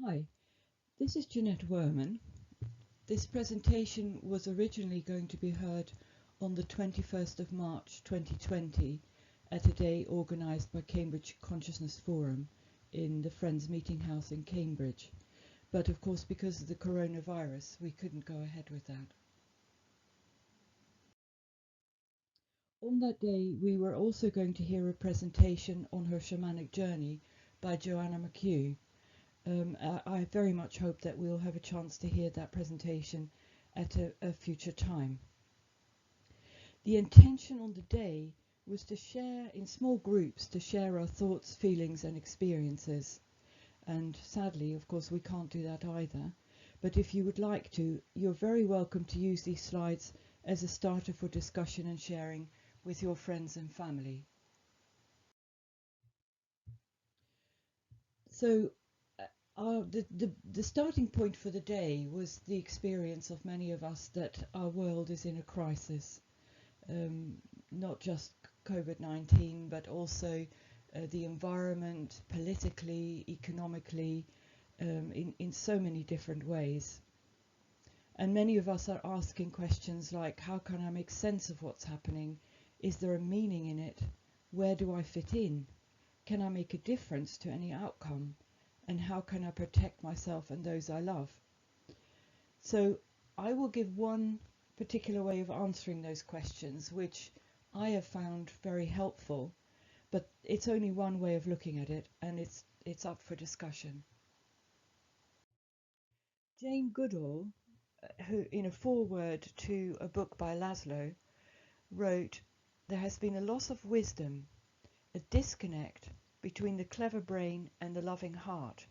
Hi, this is Jeanette Weurman. This presentation was originally going to be heard on the 21st of March 2020 at a day organised by Cambridge Consciousness Forum in the Friends Meeting House in Cambridge. But of course, because of the coronavirus, we couldn't go ahead with that. On that day, we were also going to hear a presentation on her shamanic journey by Joanna McHugh. I very much hope that we'll have a chance to hear that presentation at a future time. The intention on the day was to share in small groups, to share our thoughts, feelings and experiences. And sadly, of course, we can't do that either. But if you would like to, you're very welcome to use these slides as a starter for discussion and sharing with your friends and family. So the starting point for the day was the experience of many of us that our world is in a crisis, not just COVID-19, but also the environment, politically, economically, in so many different ways. And many of us are asking questions like, how can I make sense of what's happening? Is there a meaning in it? Where do I fit in? Can I make a difference to any outcome? And how can I protect myself and those I love? So I will give one particular way of answering those questions, which I have found very helpful, but it's only one way of looking at it, and it's up for discussion. Jane Goodall, who in a foreword to a book by Laszlo, wrote, "There has been a loss of wisdom, a disconnect between the clever brain and the loving heart."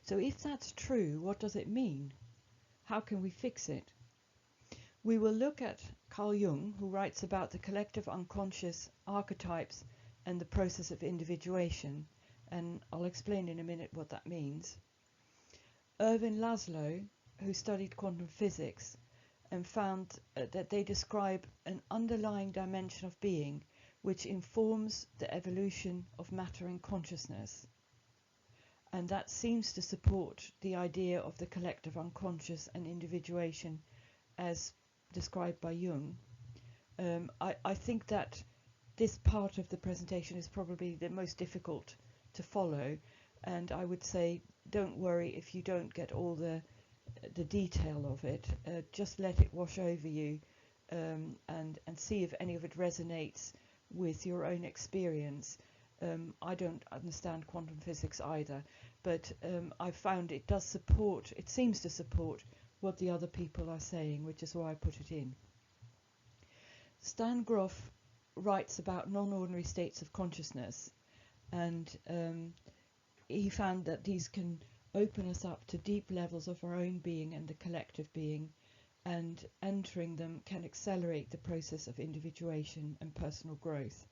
So if that's true, what does it mean? How can we fix it? We will look at Carl Jung, who writes about the collective unconscious, archetypes and the process of individuation, and I'll explain in a minute what that means. Ervin Laszlo, who studied quantum physics and found that they describe an underlying dimension of being which informs the evolution of matter and consciousness. And that seems to support the idea of the collective unconscious and individuation as described by Jung. I think that this part of the presentation is probably the most difficult to follow, and I would say don't worry if you don't get all the detail of it. Just let it wash over you, and see if any of it resonates with your own experience. I don't understand quantum physics either, but I found it does support, it seems to support what the other people are saying, which is why I put it in. Stan Grof writes about non-ordinary states of consciousness, and he found that these can open us up to deep levels of our own being and the collective being, and entering them can accelerate the process of individuation and personal growth.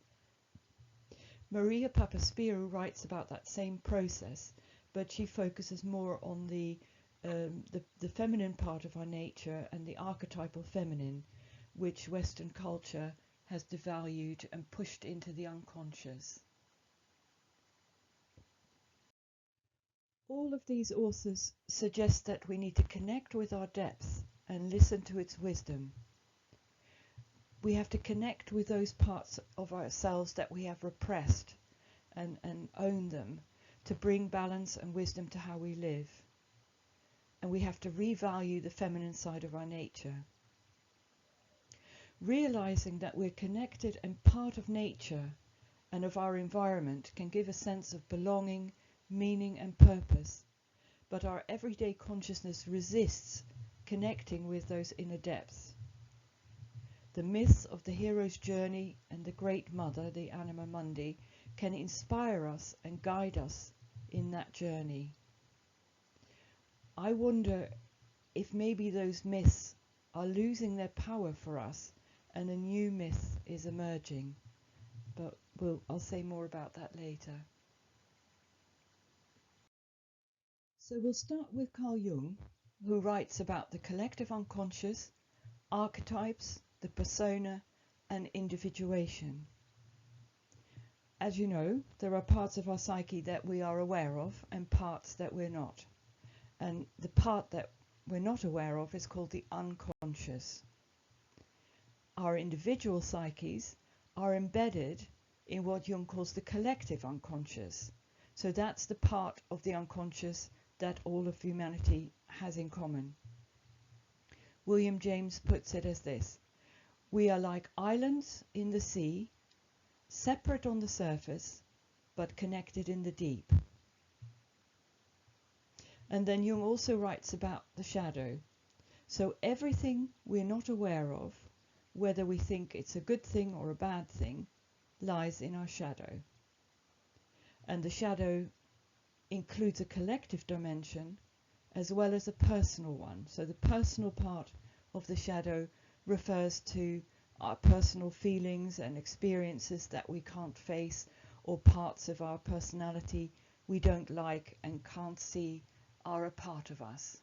Maria Papaspyrou writes about that same process, but she focuses more on the feminine part of our nature and the archetypal feminine, which Western culture has devalued and pushed into the unconscious. All of these authors suggest that we need to connect with our depth and listen to its wisdom. We have to connect with those parts of ourselves that we have repressed and own them to bring balance and wisdom to how we live. And we have to revalue the feminine side of our nature. Realizing that we're connected and part of nature and of our environment can give a sense of belonging, meaning and purpose, but our everyday consciousness resists connecting with those inner depths. The myths of the hero's journey and the Great Mother, the Anima Mundi, can inspire us and guide us in that journey. I wonder if maybe those myths are losing their power for us and a new myth is emerging, but I'll say more about that later. So we'll start with Carl Jung, who writes about the collective unconscious, archetypes, the persona and individuation. as you know, there are parts of our psyche that we are aware of and parts that we're not. And the part that we're not aware of is called the unconscious. Our individual psyches are embedded in what Jung calls the collective unconscious. So that's the part of the unconscious that all of humanity has in common. William James puts it as this: we are like islands in the sea, separate on the surface, but connected in the deep. And then Jung also writes about the shadow. So everything we're not aware of, whether we think it's a good thing or a bad thing, lies in our shadow. And the shadow includes a collective dimension as well as a personal one. So the personal part of the shadow refers to our personal feelings and experiences that we can't face, or parts of our personality we don't like and can't see are a part of us.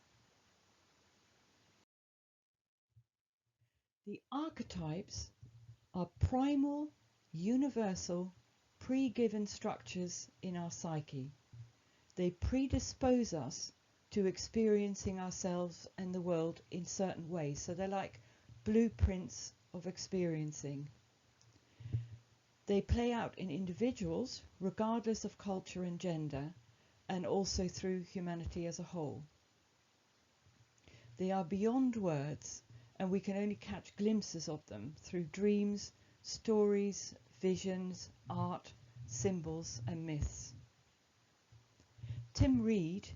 The archetypes are primal, universal, pre-given structures in our psyche. They predispose us to experiencing ourselves and the world in certain ways. So they're like blueprints of experiencing. They play out in individuals regardless of culture and gender, and also through humanity as a whole. They are beyond words, and we can only catch glimpses of them through dreams, stories, visions, art, symbols and myths. Tim Reed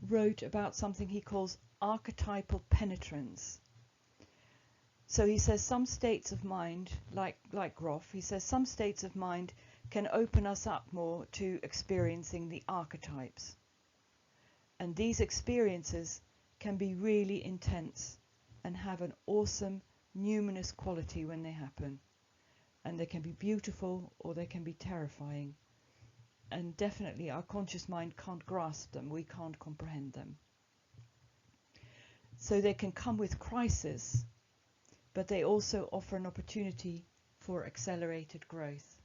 wrote about something he calls archetypal penetrance. So he says some states of mind, like Grof, he says some states of mind can open us up more to experiencing the archetypes. And these experiences can be really intense and have an awesome, numinous quality when they happen. And they can be beautiful or they can be terrifying. And definitely our conscious mind can't grasp them, we can't comprehend them. So they can come with crisis, but they also offer an opportunity for accelerated growth.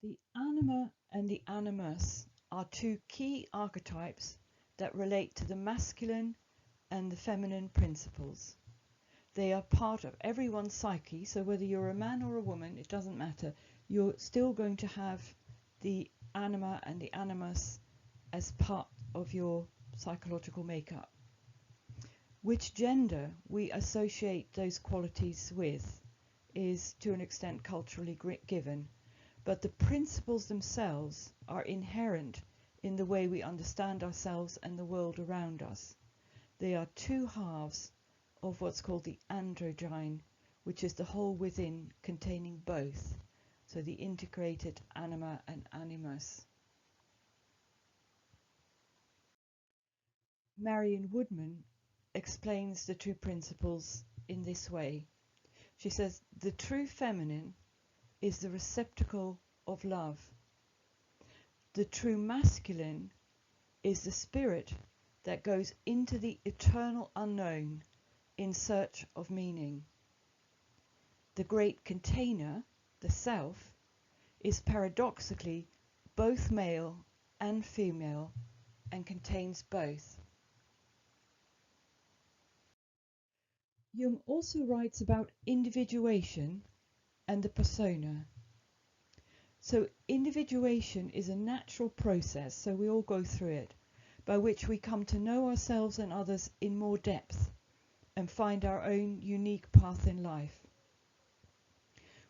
The anima and the animus are two key archetypes that relate to the masculine and the feminine principles. They are part of everyone's psyche, so whether you're a man or a woman, it doesn't matter. You're still going to have the anima and the animus as part of your psychological makeup. Which gender we associate those qualities with is to an extent culturally given, but the principles themselves are inherent in the way we understand ourselves and the world around us. They are two halves of what's called the androgyne, which is the whole within containing both, so the integrated anima and animus. Marion Woodman explains the two principles in this way. She says, the true feminine is the receptacle of love. The true masculine is the spirit that goes into the eternal unknown in search of meaning. The great container, the self, is paradoxically both male and female and contains both. Jung also writes about individuation and the persona. So individuation is a natural process, so we all go through it, by which we come to know ourselves and others in more depth and find our own unique path in life.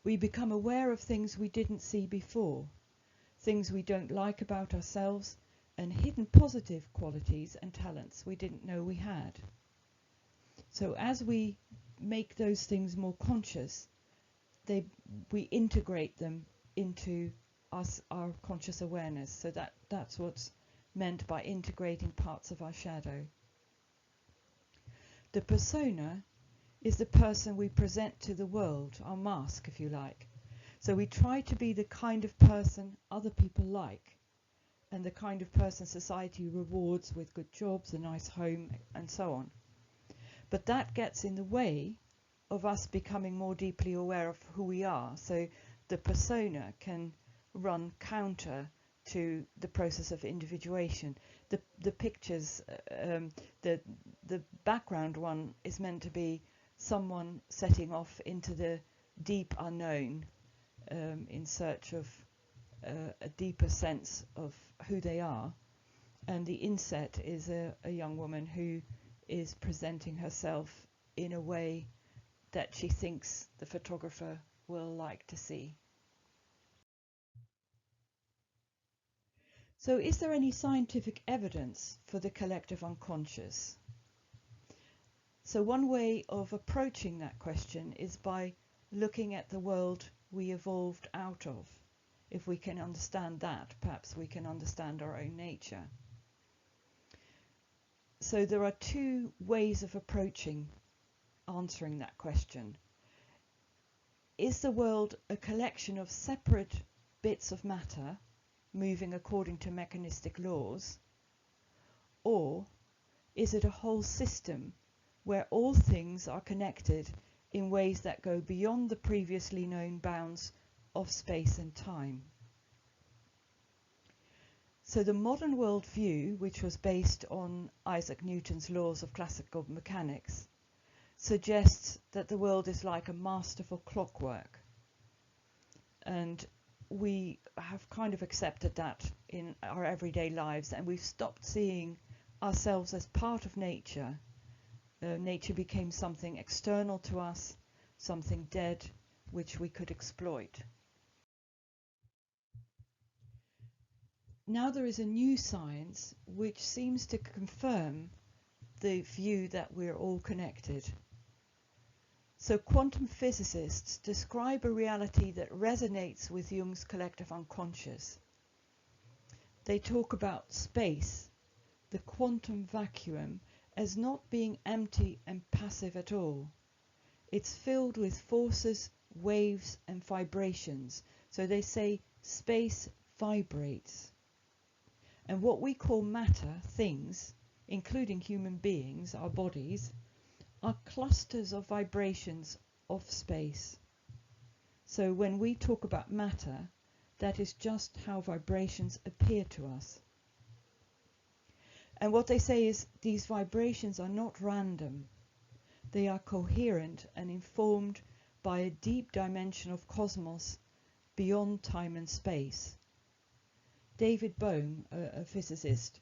We become aware of things we didn't see before, things we don't like about ourselves, and hidden positive qualities and talents we didn't know we had. So as we make those things more conscious, we integrate them into our conscious awareness. So that's what's meant by integrating parts of our shadow. The persona is the person we present to the world, our mask, if you like. So we try to be the kind of person other people like, and the kind of person society rewards with good jobs, a nice home, and so on. But that gets in the way of us becoming more deeply aware of who we are. So the persona can run counter to the process of individuation. The pictures, the background one is meant to be someone setting off into the deep unknown in search of a deeper sense of who they are, and the inset is a young woman who is presenting herself in a way that she thinks the photographer will like to see. So is there any scientific evidence for the collective unconscious? So one way of approaching that question is by looking at the world we evolved out of. If we can understand that, perhaps we can understand our own nature. So there are two ways of approaching answering that question. Is the world a collection of separate bits of matter moving according to mechanistic laws, or is it a whole system where all things are connected in ways that go beyond the previously known bounds of space and time? So the modern worldview, which was based on Isaac Newton's laws of classical mechanics, suggests that the world is like a masterful clockwork, and we have kind of accepted that in our everyday lives, and we've stopped seeing ourselves as part of nature. Nature became something external to us, something dead, which we could exploit. Now there is a new science which seems to confirm the view that we're all connected. So quantum physicists describe a reality that resonates with Jung's collective unconscious. They talk about space, the quantum vacuum, as not being empty and passive at all. It's filled with forces, waves, and vibrations. So they say space vibrates. And what we call matter, things, including human beings, our bodies, are clusters of vibrations of space. So when we talk about matter, that is just how vibrations appear to us. And what they say is these vibrations are not random. They are coherent and informed by a deep dimension of cosmos beyond time and space. David Bohm, a physicist,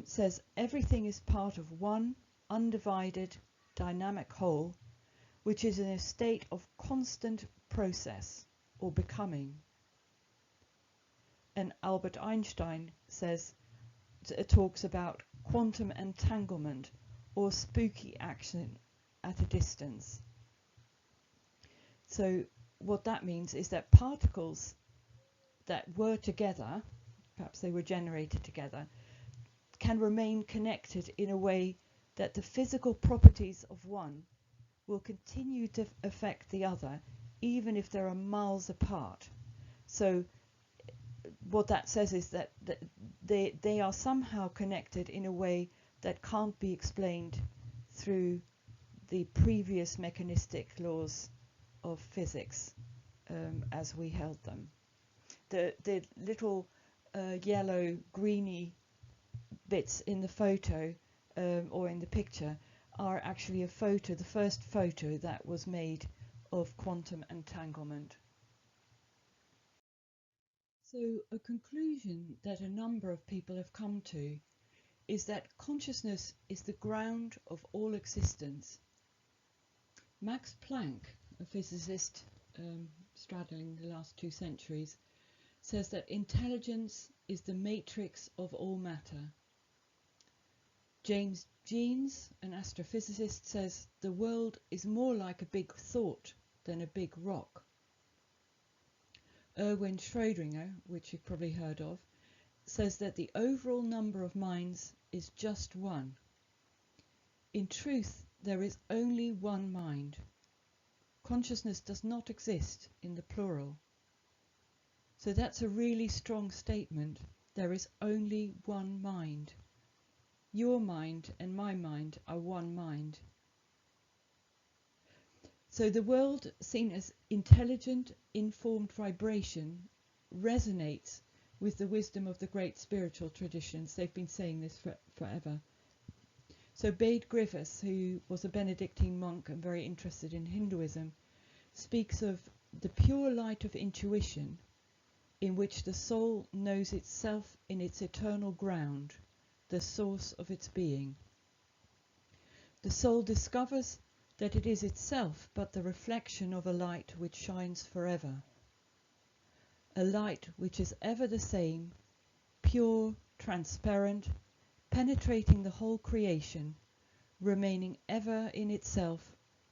says everything is part of one undivided dynamic whole, which is in a state of constant process or becoming. And Albert Einstein talks about quantum entanglement or spooky action at a distance. So what that means is that particles that were together, perhaps they were generated together, can remain connected in a way that the physical properties of one will continue to affect the other, even if they are miles apart. So what that says is that they are somehow connected in a way that can't be explained through the previous mechanistic laws of physics as we held them. The little yellow greeny bits in the photo or in the picture are actually the first photo that was made of quantum entanglement. So a conclusion that a number of people have come to is that consciousness is the ground of all existence. Max Planck, a physicist straddling the last 2 centuries, says that intelligence is the matrix of all matter. James Jeans, an astrophysicist, says the world is more like a big thought than a big rock. Erwin Schrödinger, which you've probably heard of, says that the overall number of minds is just one. In truth, there is only one mind. Consciousness does not exist in the plural. So that's a really strong statement. There is only one mind. Your mind and my mind are one mind. So the world, seen as intelligent, informed vibration, resonates with the wisdom of the great spiritual traditions. They've been saying this forever. So Bede Griffiths, who was a Benedictine monk and very interested in Hinduism, speaks of the pure light of intuition in which the soul knows itself in its eternal ground, the source of its being. The soul discovers that it is itself but the reflection of a light which shines forever, a light which is ever the same, pure, transparent, penetrating the whole creation, remaining ever in itself,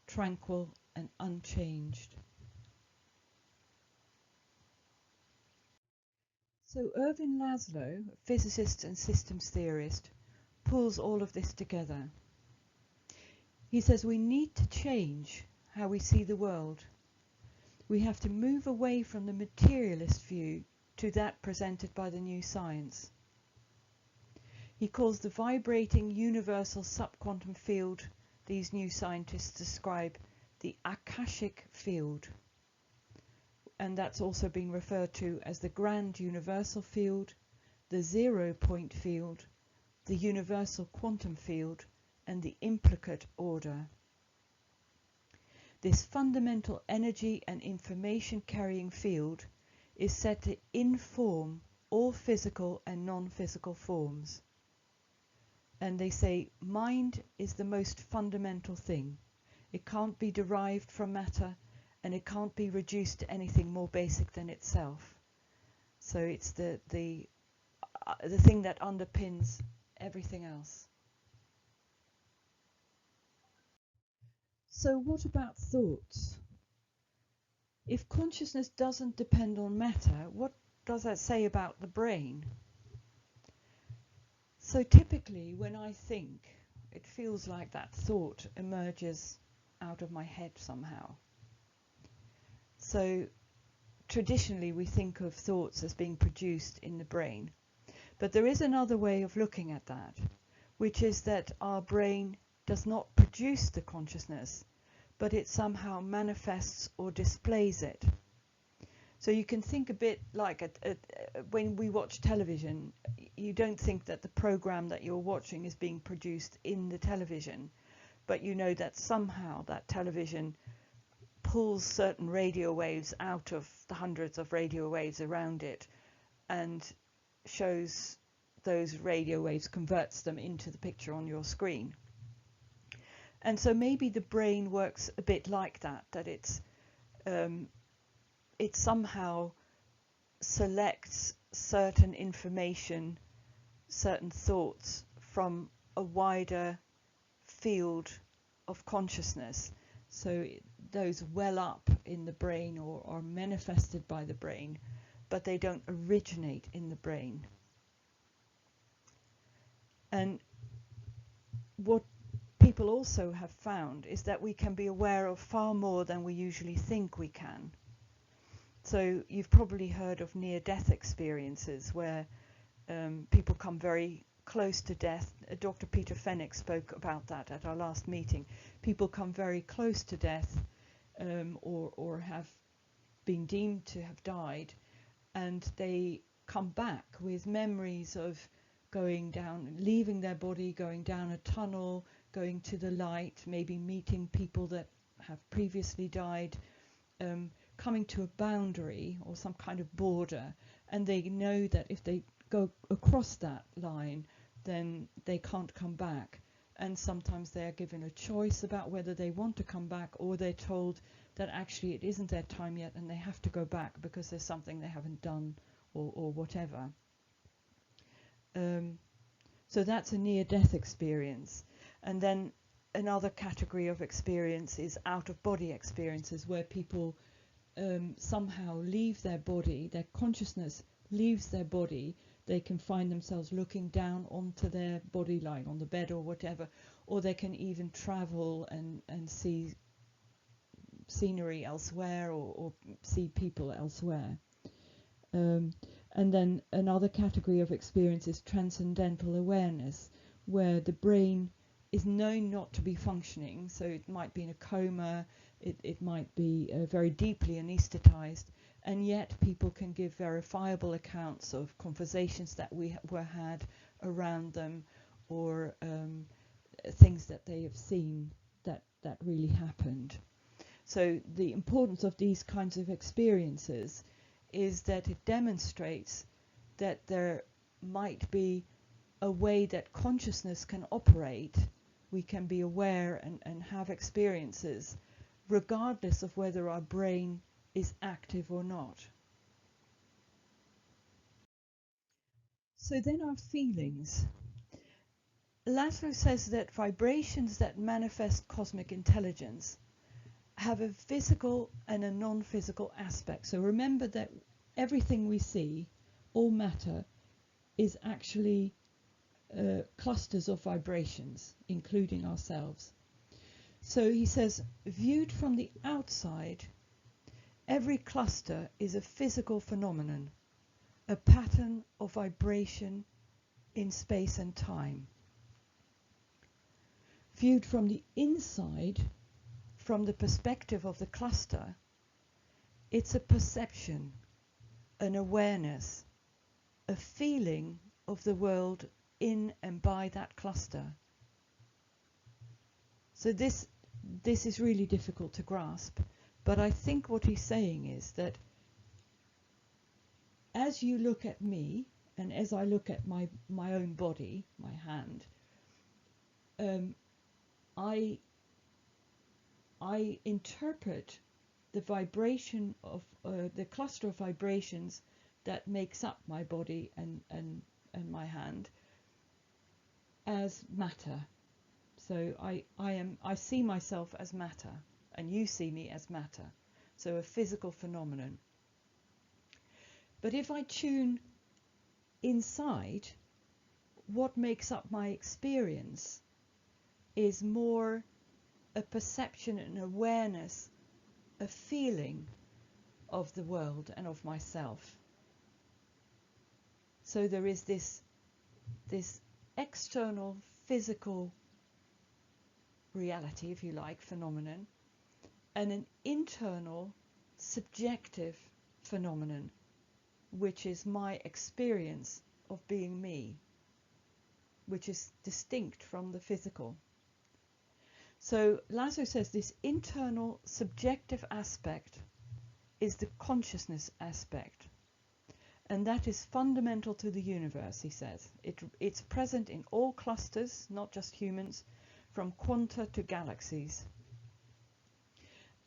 tranquil and unchanged. So Ervin Laszlo, a physicist and systems theorist, pulls all of this together. He says we need to change how we see the world. We have to move away from the materialist view to that presented by the new science. He calls the vibrating universal subquantum field these new scientists describe the Akashic field. And that's also been referred to as the grand universal field, the 0 point field, the universal quantum field, and the implicate order. This fundamental energy and information carrying field is said to inform all physical and non-physical forms. And they say mind is the most fundamental thing. It can't be derived from matter, and it can't be reduced to anything more basic than itself. So it's the thing that underpins everything else. So what about thoughts? If consciousness doesn't depend on matter, what does that say about the brain? So typically when I think, it feels like that thought emerges out of my head somehow. So traditionally we think of thoughts as being produced in the brain. But there is another way of looking at that, which is that our brain does not produce the consciousness, but it somehow manifests or displays it. So you can think a bit like when we watch television, you don't think that the program that you're watching is being produced in the television, but you know that somehow that television pulls certain radio waves out of the hundreds of radio waves around it and shows those radio waves, converts them into the picture on your screen. And so maybe the brain works a bit like that, that it somehow selects certain information, certain thoughts from a wider field of consciousness. So those well up in the brain or are manifested by the brain, but they don't originate in the brain. And what people also have found is that we can be aware of far more than we usually think we can. So you've probably heard of near-death experiences where people come very close to death. Dr. Peter Fenwick spoke about that at our last meeting. People come very close to death or have been deemed to have died, and they come back with memories of going down, leaving their body, going down a tunnel, going to the light, maybe meeting people that have previously died, coming to a boundary or some kind of border, and they know that if they go across that line, then they can't come back. And sometimes they are given a choice about whether they want to come back, or they're told that actually it isn't their time yet and they have to go back because there's something they haven't done or whatever. So that's a near-death experience. And then another category of experience is out-of-body experiences, where people somehow leave their body, their consciousness leaves their body. They can find themselves looking down onto their body, lying on the bed or whatever, or they can even travel and see scenery elsewhere or see people elsewhere. And then another category of experience is transcendental awareness, where the brain is known not to be functioning. So it might be in a coma, It might be very deeply anesthetized, and yet people can give verifiable accounts of conversations that were had around them, or things that they have seen that really happened. So the importance of these kinds of experiences is that it demonstrates that there might be a way that consciousness can operate. We can be aware and have experiences regardless of whether our brain is active or not. So then our feelings. Laszlo says that vibrations that manifest cosmic intelligence have a physical and a non-physical aspect. So remember that everything we see, all matter, is actually clusters of vibrations, including ourselves. So he says, viewed from the outside, every cluster is a physical phenomenon, a pattern of vibration in space and time. Viewed from the inside, from the perspective of the cluster, it's a perception, an awareness, a feeling of the world in and by that cluster. So this is really difficult to grasp, but I think what he's saying is that as you look at me, and as I look at my own body, my hand, I interpret the vibration of the cluster of vibrations that makes up my body and my hand as matter. So I see myself as matter, and you see me as matter. So a physical phenomenon. But if I tune inside, what makes up my experience is more a perception, an awareness, a feeling of the world and of myself. So there is this external physical reality, if you like, phenomenon, and an internal subjective phenomenon, which is my experience of being me, which is distinct from the physical. So Laszlo says this internal subjective aspect is the consciousness aspect, and that is fundamental to the universe, he says. It's present in all clusters, not just humans, from quanta to galaxies.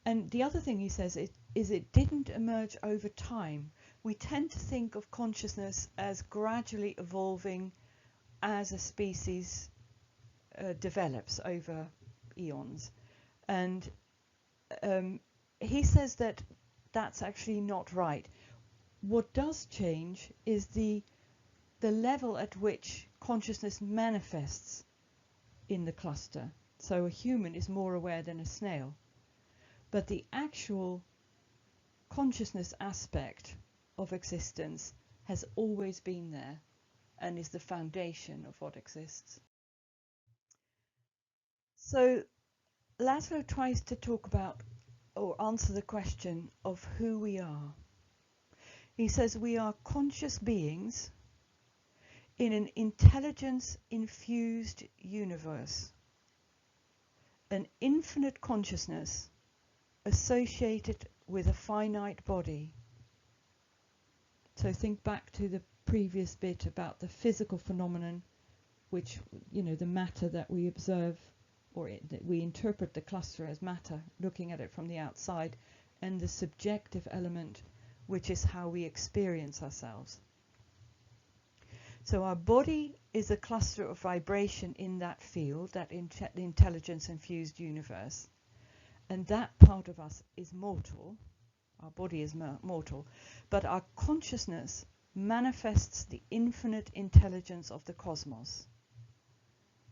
And the other thing he says is it didn't emerge over time. We tend to think of consciousness as gradually evolving as a species develops over eons. And he says that that's actually not right. What does change is the level at which consciousness manifests in the cluster. So a human is more aware than a snail. But the actual consciousness aspect of existence has always been there and is the foundation of what exists. So Laszlo tries to talk about or answer the question of who we are. He says we are conscious beings in an intelligence-infused universe, an infinite consciousness associated with a finite body. So think back to the previous bit about the physical phenomenon, which, the matter that we observe, or that we interpret the cluster as matter, looking at it from the outside, and the subjective element, which is how we experience ourselves. So our body is a cluster of vibration in that field, that intelligence-infused universe. And that part of us is mortal. Our body is mortal. But our consciousness manifests the infinite intelligence of the cosmos.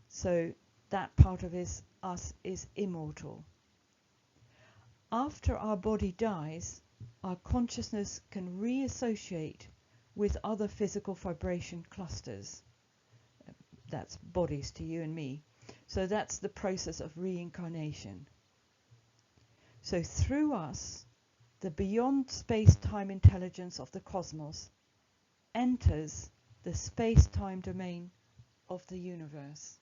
So that part of us is immortal. After our body dies, our consciousness can reassociate with other physical vibration clusters. That's bodies to you and me. So that's the process of reincarnation. So through us, the beyond space-time intelligence of the cosmos enters the space-time domain of the universe.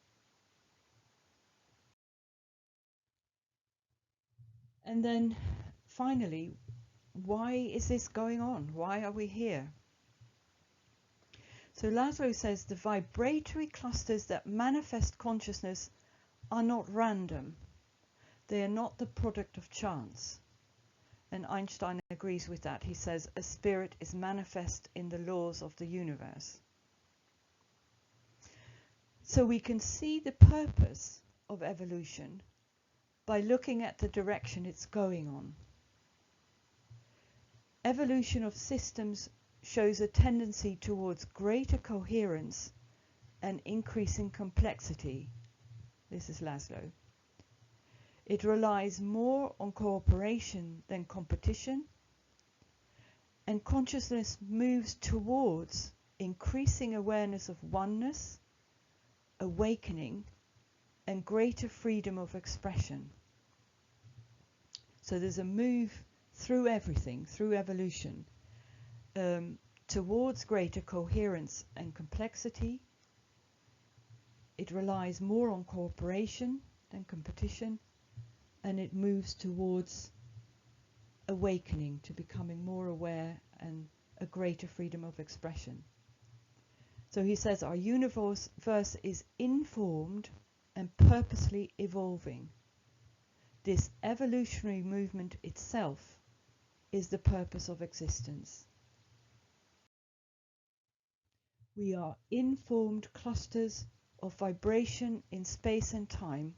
And then finally, why is this going on? Why are we here? So Laszlo says the vibratory clusters that manifest consciousness are not random. They are not the product of chance. And Einstein agrees with that. He says a spirit is manifest in the laws of the universe. So we can see the purpose of evolution by looking at the direction it's going on. Evolution of systems shows a tendency towards greater coherence and increasing complexity. This is Laszlo. It relies more on cooperation than competition, and consciousness moves towards increasing awareness of oneness, awakening, and greater freedom of expression. So there's a move through everything, through evolution, towards greater coherence and complexity. It relies more on cooperation than competition, and it moves towards awakening, to becoming more aware and a greater freedom of expression. So he says our universe is informed and purposely evolving. This evolutionary movement itself is the purpose of existence. We are informed clusters of vibration in space and time,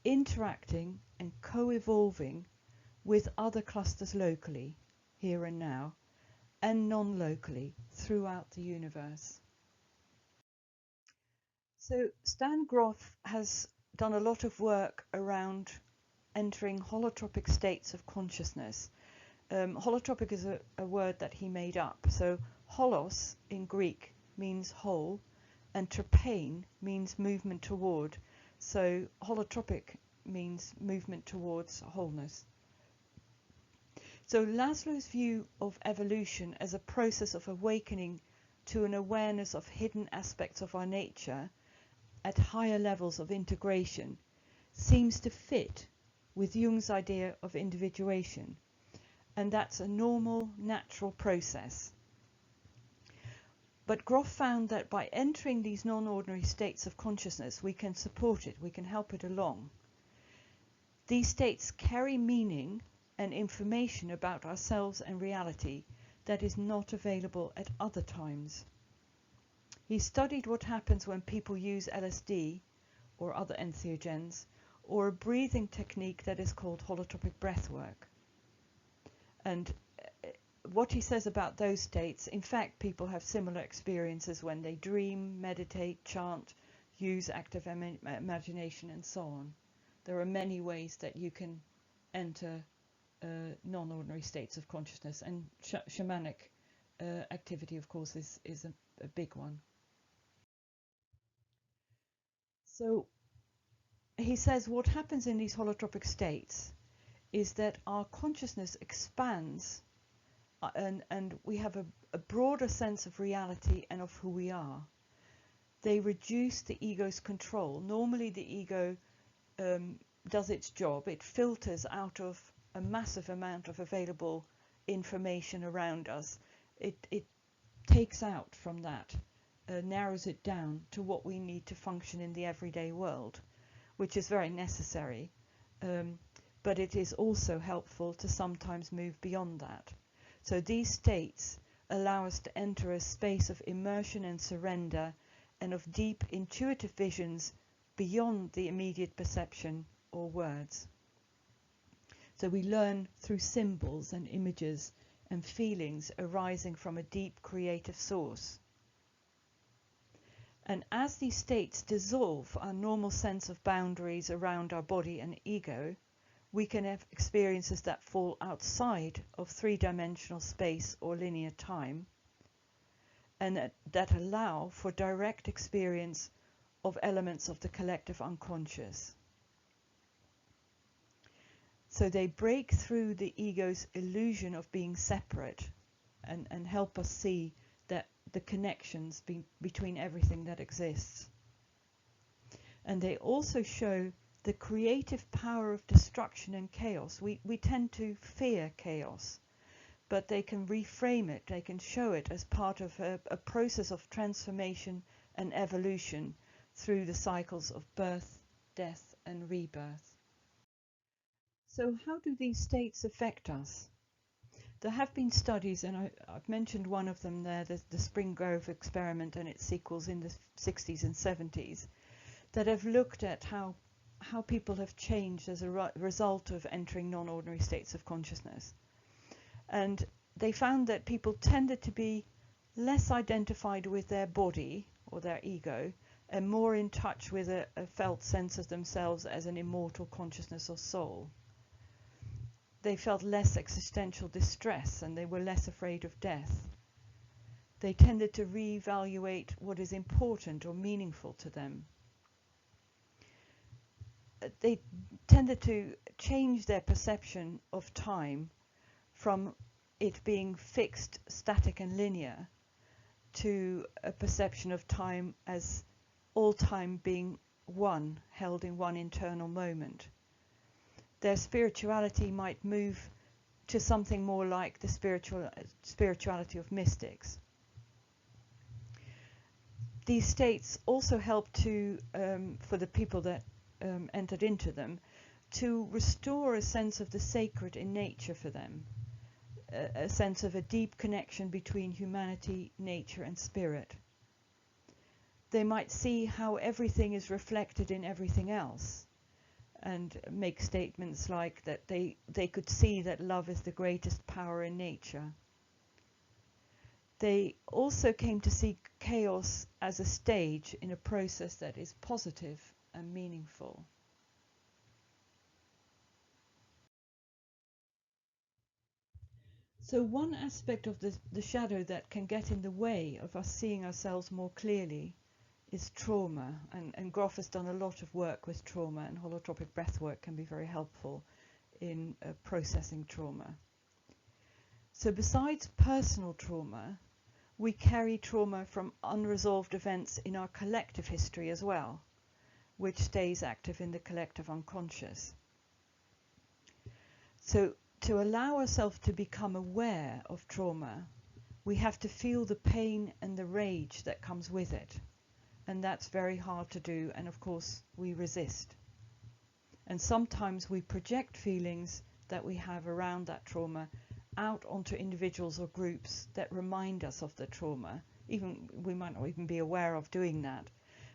interacting and co-evolving with other clusters locally, here and now, and non-locally throughout the universe. So Stan Grof has done a lot of work around entering holotropic states of consciousness. Holotropic is a word that he made up. So holos in Greek means whole, and tropein means movement toward. So holotropic means movement towards wholeness. So Laszlo's view of evolution as a process of awakening to an awareness of hidden aspects of our nature at higher levels of integration seems to fit with Jung's idea of individuation, and that's a normal, natural process. But Grof found that by entering these non-ordinary states of consciousness, we can support it, we can help it along. These states carry meaning and information about ourselves and reality that is not available at other times. He studied what happens when people use LSD or other entheogens, or a breathing technique that is called holotropic breathwork. And what he says about those states, in fact, people have similar experiences when they dream, meditate, chant, use active imagination, and so on. There are many ways that you can enter non-ordinary states of consciousness, and shamanic activity, of course, is a big one. So he says what happens in these holotropic states is that our consciousness expands, and we have a broader sense of reality and of who we are. They reduce the ego's control. Normally the ego does its job. It filters out of a massive amount of available information around us. It takes out from that, narrows it down to what we need to function in the everyday world, which is very necessary. But it is also helpful to sometimes move beyond that. So these states allow us to enter a space of immersion and surrender, and of deep intuitive visions beyond the immediate perception or words. So we learn through symbols and images and feelings arising from a deep creative source. And as these states dissolve our normal sense of boundaries around our body and ego, we can have experiences that fall outside of three-dimensional space or linear time, and that allow for direct experience of elements of the collective unconscious. So they break through the ego's illusion of being separate and help us see that the connections between everything that exists. And they also show the creative power of destruction and chaos. We tend to fear chaos, but they can reframe it, they can show it as part of a process of transformation and evolution through the cycles of birth, death, and rebirth. So how do these states affect us? There have been studies, and I've mentioned one of them there, the Spring Grove experiment and its sequels in the 60s and 70s, that have looked at how people have changed as a result of entering non-ordinary states of consciousness. And they found that people tended to be less identified with their body or their ego and more in touch with a felt sense of themselves as an immortal consciousness or soul. They felt less existential distress and they were less afraid of death. They tended to reevaluate what is important or meaningful to them. They tended to change their perception of time from it being fixed, static and linear to a perception of time as all time being one, held in one internal moment. Their spirituality might move to something more like the spirituality of mystics. These states also help to, for the people that entered into them, to restore a sense of the sacred in nature for them, a sense of a deep connection between humanity, nature and spirit. They might see how everything is reflected in everything else and make statements like that they could see that love is the greatest power in nature. They also came to see chaos as a stage in a process that is positive and meaningful. So one aspect of the shadow that can get in the way of us seeing ourselves more clearly is trauma, and Grof has done a lot of work with trauma, and holotropic breathwork can be very helpful in processing trauma. So besides personal trauma, we carry trauma from unresolved events in our collective history as well, which stays active in the collective unconscious. So to allow ourselves to become aware of trauma, we have to feel the pain and the rage that comes with it. And that's very hard to do, and of course we resist. And sometimes we project feelings that we have around that trauma out onto individuals or groups that remind us of the trauma. Even we might not even be aware of doing that,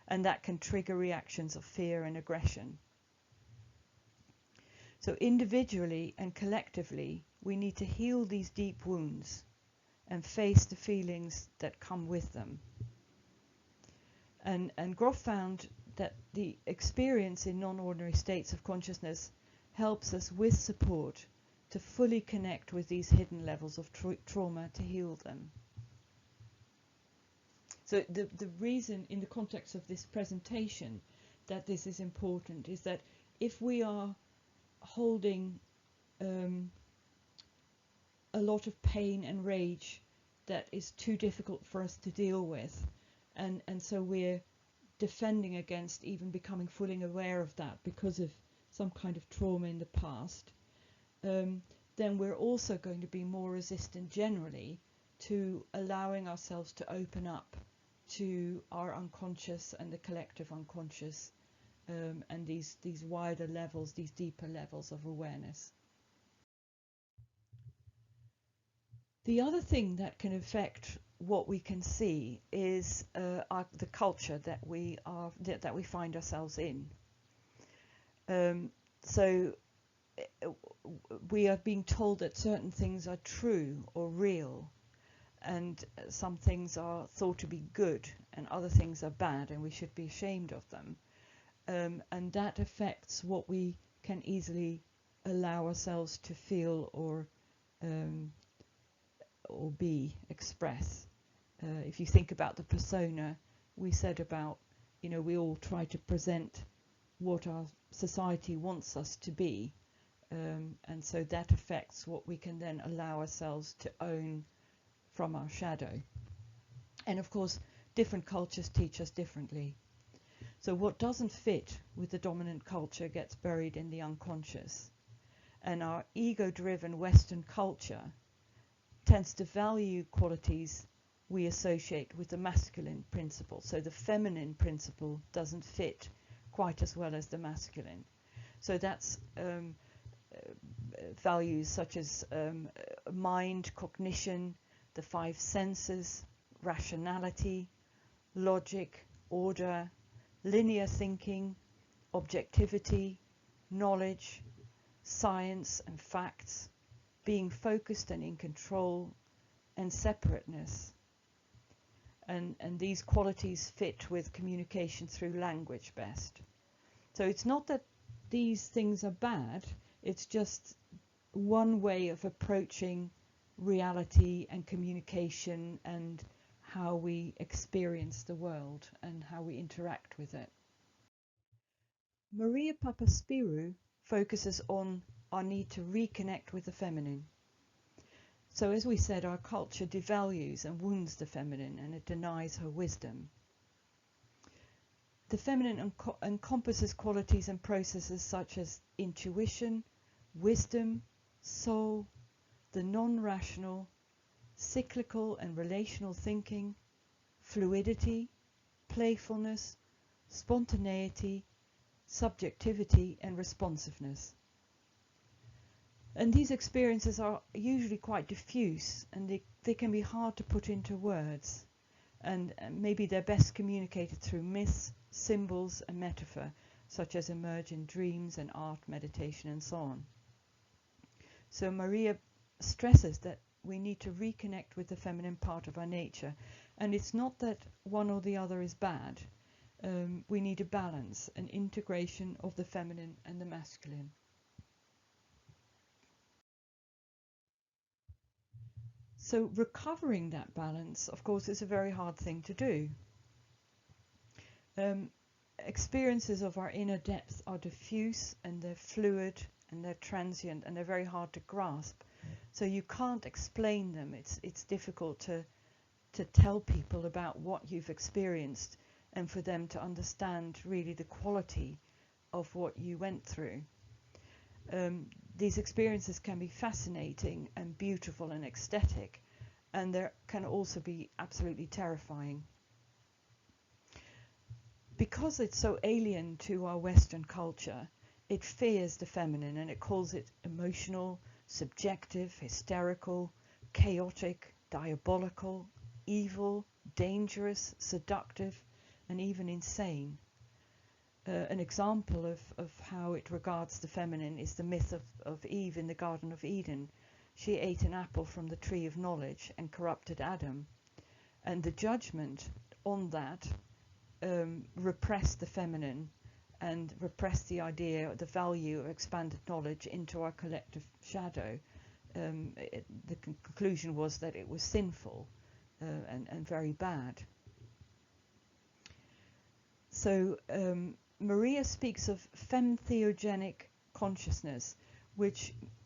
and that can trigger reactions of fear and aggression. So individually and collectively, we need to heal these deep wounds and face the feelings that come with them. And Grof found that the experience in non-ordinary states of consciousness helps us with support to fully connect with these hidden levels of trauma to heal them. So the reason in the context of this presentation that this is important is that if we are holding a lot of pain and rage that is too difficult for us to deal with, and so we're defending against even becoming fully aware of that because of some kind of trauma in the past, then we're also going to be more resistant generally to allowing ourselves to open up to our unconscious and the collective unconscious, and these wider levels, these deeper levels of awareness. The other thing that can affect what we can see is the culture that we find ourselves in. So we are being told that certain things are true or real, and some things are thought to be good and other things are bad and we should be ashamed of them. And that affects what we can easily allow ourselves to feel or express. If you think about the persona we said about, we all try to present what our society wants us to be, and so that affects what we can then allow ourselves to own from our shadow. And of course, different cultures teach us differently. So what doesn't fit with the dominant culture gets buried in the unconscious. And our ego-driven Western culture tends to value qualities we associate with the masculine principle. So the feminine principle doesn't fit quite as well as the masculine. So that's values such as mind, cognition, the five senses, rationality, logic, order, linear thinking, objectivity, knowledge, science and facts, being focused and in control, and separateness. And these qualities fit with communication through language best. So it's not that these things are bad, it's just one way of approaching reality and communication and how we experience the world and how we interact with it. Maria Papaspyrou focuses on our need to reconnect with the feminine. So as we said, our culture devalues and wounds the feminine, and it denies her wisdom. The feminine encompasses qualities and processes such as intuition, wisdom, soul, the non-rational, cyclical and relational thinking, fluidity, playfulness, spontaneity, subjectivity and responsiveness. And these experiences are usually quite diffuse, and they can be hard to put into words, and maybe they're best communicated through myths, symbols and metaphor, such as emerge in dreams and art, meditation and so on. So Maria stresses that we need to reconnect with the feminine part of our nature, and it's not that one or the other is bad. We need a balance, an integration of the feminine and the masculine. So recovering that balance, of course, is a very hard thing to do. Experiences of our inner depth are diffuse and they're fluid and they're transient and they're very hard to grasp. So you can't explain them. It's difficult to tell people about what you've experienced and for them to understand really the quality of what you went through. These experiences can be fascinating and beautiful and ecstatic, and they can also be absolutely terrifying. Because it's so alien to our Western culture, it fears the feminine and it calls it emotional, subjective, hysterical, chaotic, diabolical, evil, dangerous, seductive, and even insane. An example of how it regards the feminine is the myth of Eve in the Garden of Eden. She ate an apple from the tree of knowledge and corrupted Adam. And the judgment on that repressed the feminine and repressed the idea, the value of expanded knowledge into our collective shadow. The conclusion was that it was sinful and very bad. So Maria speaks of femtheogenic consciousness,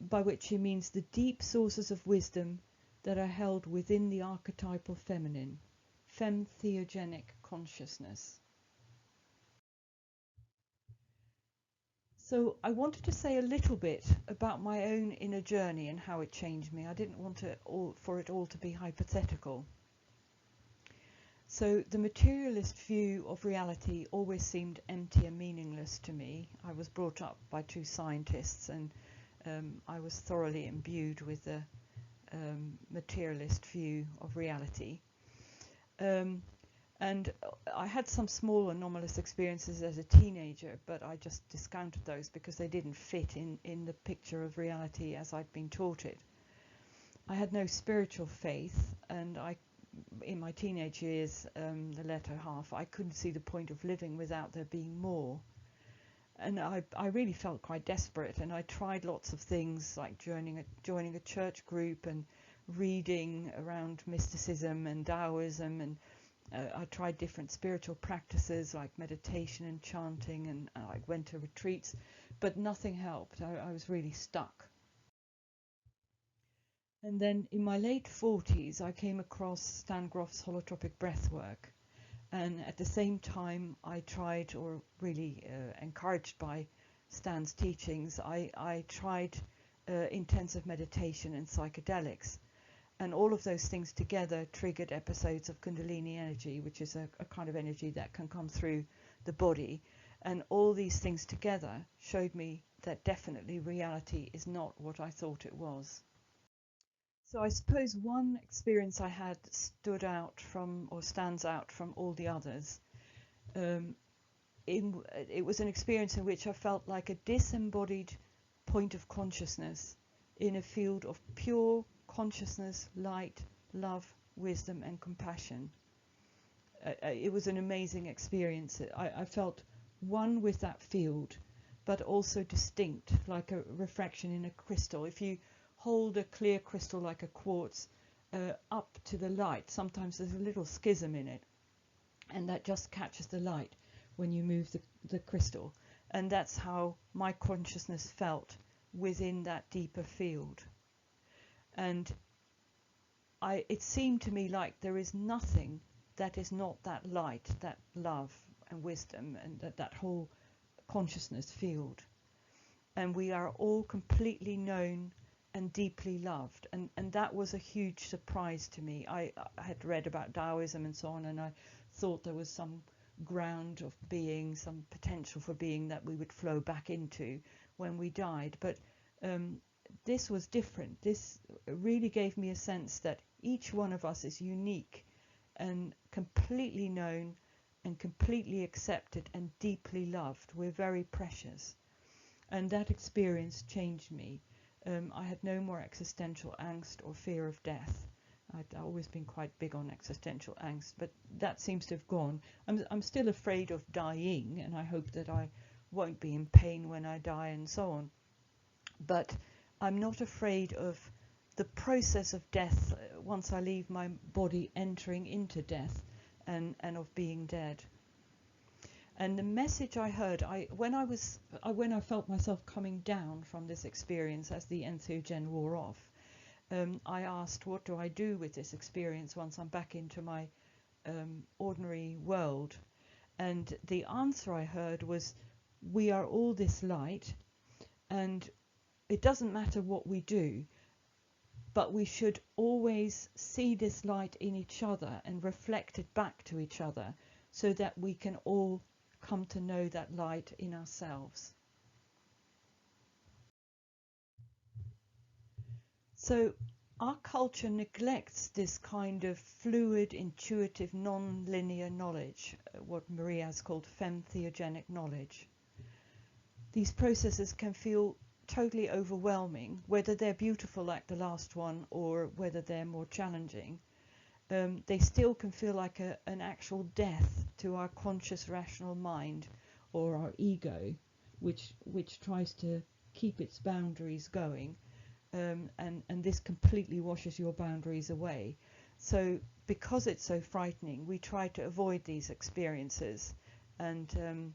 by which she means the deep sources of wisdom that are held within the archetypal feminine. Femtheogenic consciousness. So I wanted to say a little bit about my own inner journey and how it changed me. I didn't want for it all to be hypothetical. So the materialist view of reality always seemed empty and meaningless to me. I was brought up by two scientists, and I was thoroughly imbued with the materialist view of reality. And I had some small anomalous experiences as a teenager, but I just discounted those because they didn't fit in the picture of reality as I'd been taught it. I had no spiritual faith, and in my teenage years, the latter half, I couldn't see the point of living without there being more. And I really felt quite desperate, and I tried lots of things like joining a church group and reading around mysticism and Taoism and I tried different spiritual practices like meditation and chanting, and I went to retreats, but nothing helped. I was really stuck. And then in my late 40s, I came across Stan Grof's holotropic breathwork. And at the same time, I tried, or really encouraged by Stan's teachings, I tried intensive meditation and psychedelics. And all of those things together triggered episodes of Kundalini energy, which is a kind of energy that can come through the body. And all these things together showed me that definitely reality is not what I thought it was. So I suppose one experience I had stood out from, or stands out from all the others. It was an experience in which I felt like a disembodied point of consciousness in a field of pure consciousness, light, love, wisdom, and compassion. It was an amazing experience. I felt one with that field, but also distinct, like a refraction in a crystal. If you hold a clear crystal like a quartz up to the light, sometimes there's a little schism in it, and that just catches the light when you move the crystal. And that's how my consciousness felt within that deeper field. And it seemed to me like there is nothing that is not that light, that love and wisdom, and that whole consciousness field. And we are all completely known and deeply loved, and that was a huge surprise to me. I had read about Taoism and so on, and I thought there was some ground of being, some potential for being that we would flow back into when we died. But this was different. This really gave me a sense that each one of us is unique and completely known and completely accepted and deeply loved. We're very precious. And that experience changed me. I had no more existential angst or fear of death. I'd always been quite big on existential angst, but that seems to have gone. I'm still afraid of dying, and I hope that I won't be in pain when I die and so on. But I'm not afraid of the process of death once I leave my body, entering into death, and of being dead. And the message I heard, when I felt myself coming down from this experience as the entheogen wore off, I asked, what do I do with this experience once I'm back into my ordinary world? And the answer I heard was, we are all this light, and it doesn't matter what we do, but we should always see this light in each other and reflect it back to each other, so that we can all come to know that light in ourselves. So our culture neglects this kind of fluid, intuitive, non-linear knowledge, what Maria has called femtheogenic knowledge. These processes can feel totally overwhelming, whether they're beautiful like the last one or whether they're more challenging. They still can feel like an actual death to our conscious rational mind, or our ego, which tries to keep its boundaries going, and this completely washes your boundaries away. So because it's so frightening, we try to avoid these experiences, and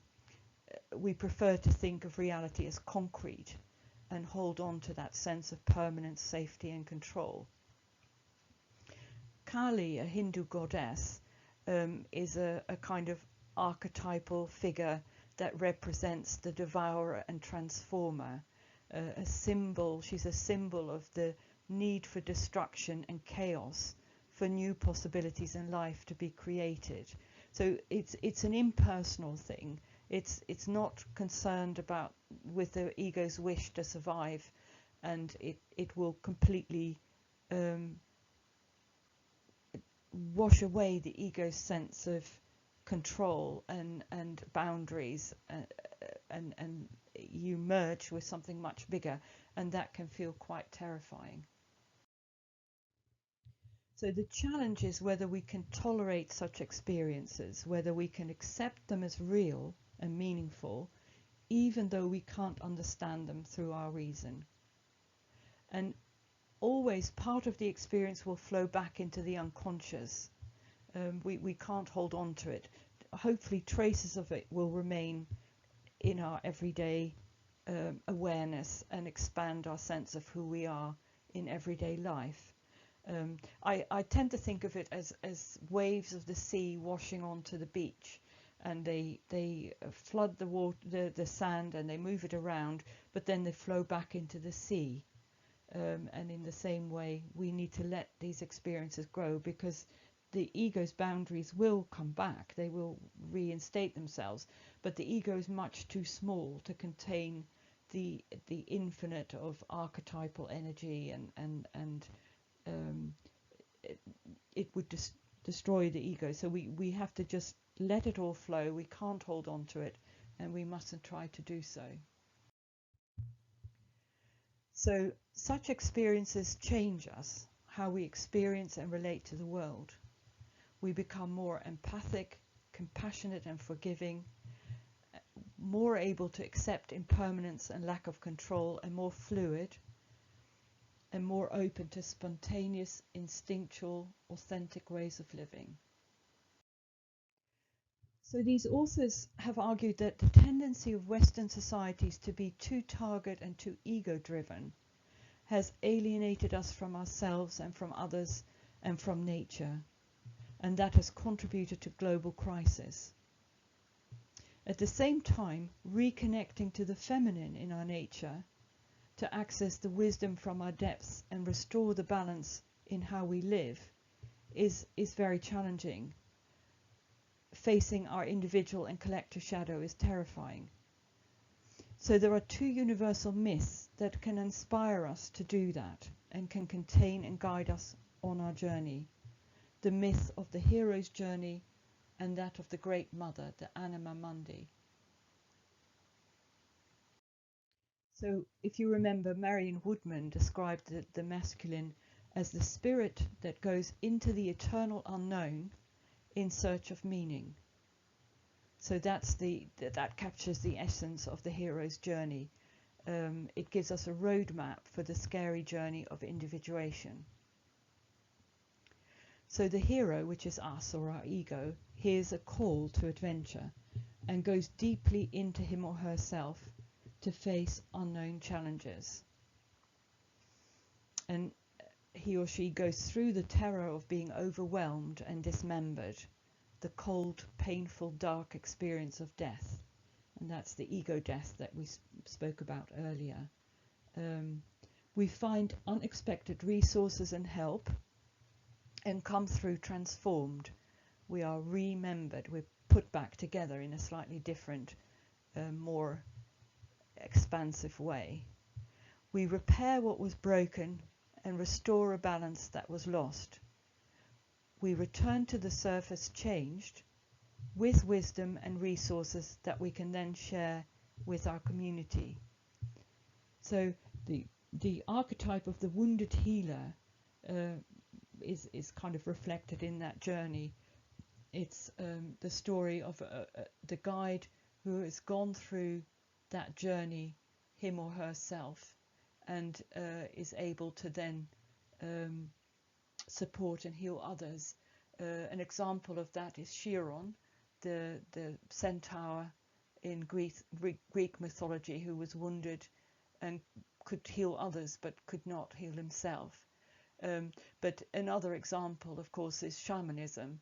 we prefer to think of reality as concrete and hold on to that sense of permanence, safety and control. Kali, a Hindu goddess, is a kind of archetypal figure that represents the devourer and transformer, a symbol. She's a symbol of the need for destruction and chaos, for new possibilities in life to be created. So it's an impersonal thing. It's not concerned about with the ego's wish to survive, and it will completely wash away the ego's sense of control and boundaries, and you merge with something much bigger, and that can feel quite terrifying. So the challenge is whether we can tolerate such experiences, whether we can accept them as real and meaningful, even though we can't understand them through our reason. And always part of the experience will flow back into the unconscious, We can't hold on to it. Hopefully traces of it will remain in our everyday awareness and expand our sense of who we are in everyday life. I tend to think of it as waves of the sea washing onto the beach, and they flood the water, the sand, and they move it around, but then they flow back into the sea. And in the same way, we need to let these experiences grow, because the ego's boundaries will come back, they will reinstate themselves, but the ego is much too small to contain the infinite of archetypal energy, and it would destroy the ego. So we have to just let it all flow. We can't hold on to it, and we mustn't try to do so. So such experiences change us, how we experience and relate to the world. We become more empathic, compassionate and forgiving, more able to accept impermanence and lack of control, and more fluid, and more open to spontaneous, instinctual, authentic ways of living. So these authors have argued that the tendency of Western societies to be too target and too ego-driven has alienated us from ourselves and from others and from nature, and that has contributed to global crisis. At the same time, reconnecting to the feminine in our nature, to access the wisdom from our depths and restore the balance in how we live, is very challenging. Facing our individual and collective shadow is terrifying. So there are two universal myths that can inspire us to do that, and can contain and guide us on our journey. The myth of the hero's journey, and that of the Great Mother, the Anima Mundi. So if you remember, Marion Woodman described the masculine as the spirit that goes into the eternal unknown in search of meaning. So that captures the essence of the hero's journey. It gives us a roadmap for the scary journey of individuation. So the hero, which is us or our ego, hears a call to adventure and goes deeply into him or herself to face unknown challenges. And he or she goes through the terror of being overwhelmed and dismembered, the cold, painful, dark experience of death. And that's the ego death that we spoke about earlier. We find unexpected resources and help, and come through transformed. We are remembered, we're put back together in a slightly different, more expansive way. We repair what was broken and restore a balance that was lost. We return to the surface changed, with wisdom and resources that we can then share with our community. So the archetype of the wounded healer is kind of reflected in that journey. It's the story of the guide who has gone through that journey, him or herself, and is able to then support and heal others. An example of that is Chiron, the centaur in Greek mythology, who was wounded and could heal others but could not heal himself. But another example, of course, is shamanism,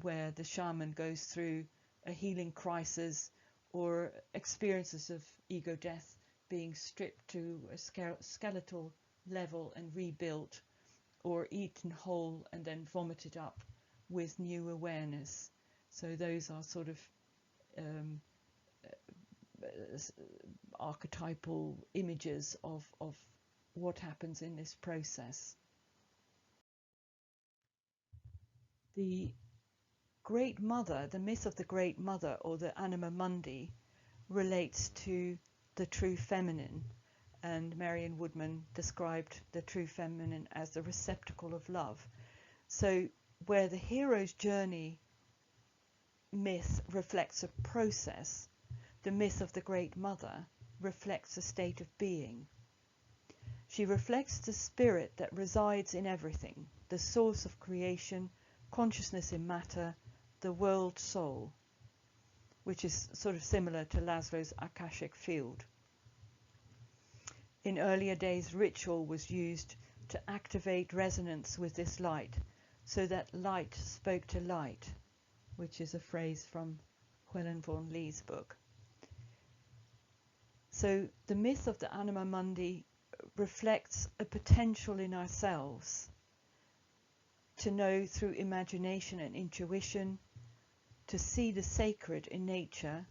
where the shaman goes through a healing crisis or experiences of ego death, being stripped to a skeletal level and rebuilt, or eaten whole and then vomited up with new awareness. So those are sort of archetypal images of what happens in this process. The Great Mother, the myth of the Great Mother, or the Anima Mundi, relates to the true feminine, and Marion Woodman described the true feminine as the receptacle of love. So where the hero's journey myth reflects a process, the myth of the Great Mother reflects a state of being. She reflects the spirit that resides in everything, the source of creation, consciousness in matter, the world soul, which is sort of similar to Laszlo's Akashic field. In earlier days, ritual was used to activate resonance with this light, so that light spoke to light, which is a phrase from Helen von Lee's book. So the myth of the Anima Mundi reflects a potential in ourselves to know through imagination and intuition, to see the sacred in nature,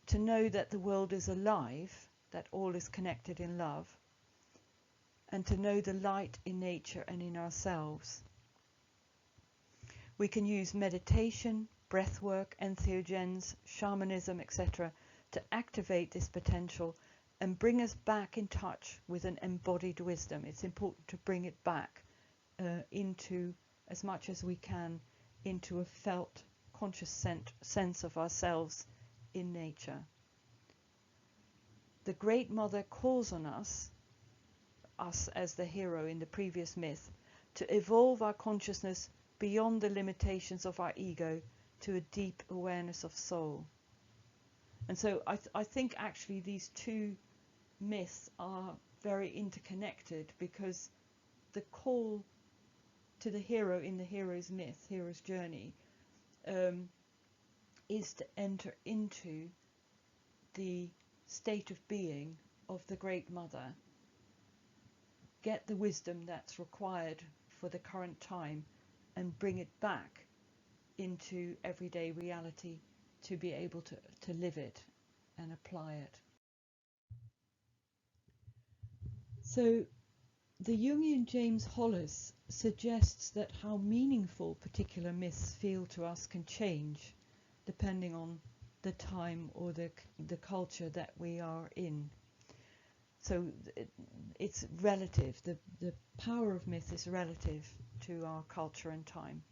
to know that the world is alive, that all is connected in love, and to know the light in nature and in ourselves. We can use meditation, breathwork, entheogens, shamanism, etc. to activate this potential and bring us back in touch with an embodied wisdom. It's important to bring it back into, as much as we can, into a felt, conscious sense of ourselves in nature. The Great Mother calls on us as the hero in the previous myth, to evolve our consciousness beyond the limitations of our ego to a deep awareness of soul. And so I think actually these two myths are very interconnected, because the call to the hero in the hero's myth, hero's journey, is to enter into the state of being of the Great Mother, get the wisdom that's required for the current time, and bring it back into everyday reality to be able to live it and apply it. So the Jungian James Hollis suggests that how meaningful particular myths feel to us can change depending on the time or the culture that we are in. So it's relative. The power of myth is relative to our culture and time.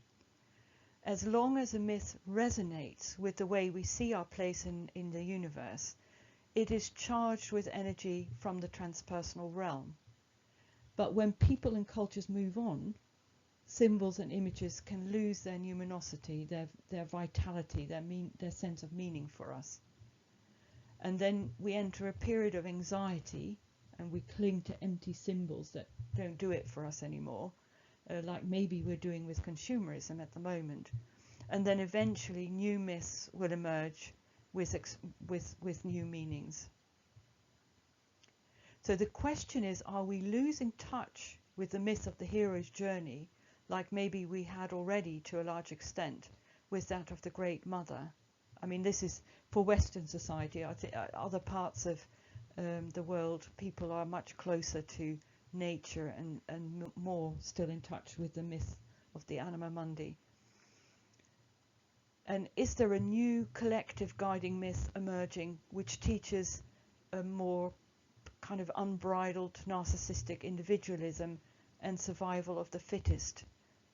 As long as a myth resonates with the way we see our place in the universe, it is charged with energy from the transpersonal realm. But when people and cultures move on, symbols and images can lose their numinosity, their vitality, their sense of meaning for us. And then we enter a period of anxiety, and we cling to empty symbols that don't do it for us anymore, like maybe we're doing with consumerism at the moment. And then eventually new myths will emerge with new meanings. So the question is, are we losing touch with the myth of the hero's journey, like maybe we had already to a large extent with that of the Great Mother? I mean, this is for Western society. I think other parts of the world, people are much closer to nature and more still in touch with the myth of the Anima Mundi. And is there a new collective guiding myth emerging which teaches a more kind of unbridled narcissistic individualism and survival of the fittest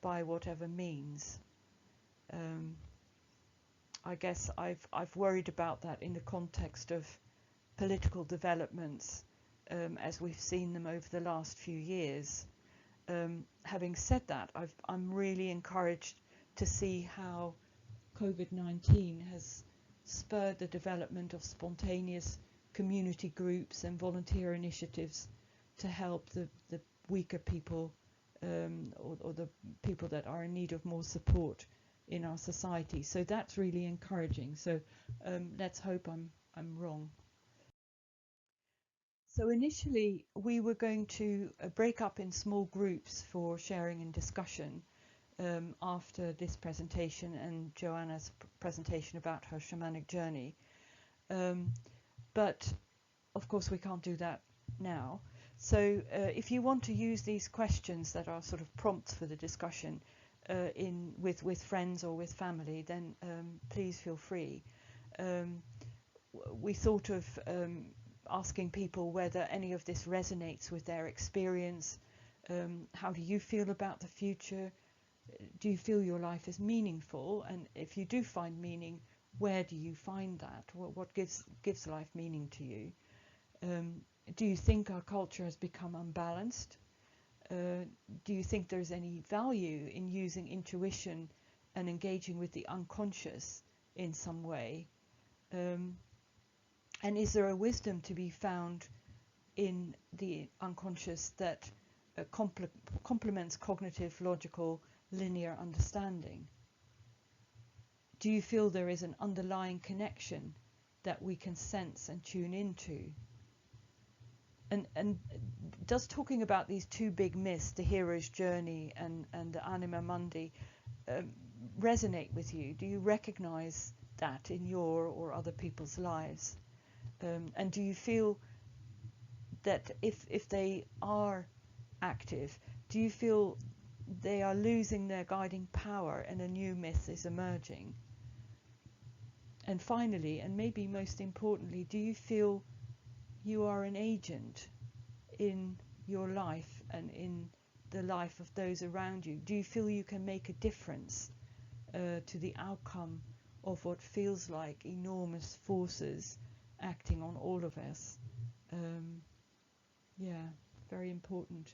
by whatever means? I guess I've worried about that in the context of political developments as we've seen them over the last few years. Having said that, I'm really encouraged to see how COVID-19 has spurred the development of spontaneous community groups and volunteer initiatives to help the weaker people or the people that are in need of more support in our society. So that's really encouraging. So let's hope I'm wrong. So initially we were going to break up in small groups for sharing and discussion after this presentation and Joanna's presentation about her shamanic journey. But of course we can't do that now. So if you want to use these questions that are sort of prompts for the discussion with friends or with family, then please feel free. We thought of asking people whether any of this resonates with their experience. How do you feel about the future? Do you feel your life is meaningful? And if you do find meaning, where do you find that? What gives life meaning to you? Do you think our culture has become unbalanced? Do you think there's any value in using intuition and engaging with the unconscious in some way? And is there a wisdom to be found in the unconscious that complements cognitive, logical, linear understanding? Do you feel there is an underlying connection that we can sense and tune into? And does talking about these two big myths, the hero's journey and the anima mundi, resonate with you? Do you recognize that in your or other people's lives? And do you feel that if they are active, do you feel they are losing their guiding power and a new myth is emerging? And finally, and maybe most importantly, do you feel you are an agent in your life and in the life of those around you? Do you feel you can make a difference to the outcome of what feels like enormous forces acting on all of us? Yeah, very important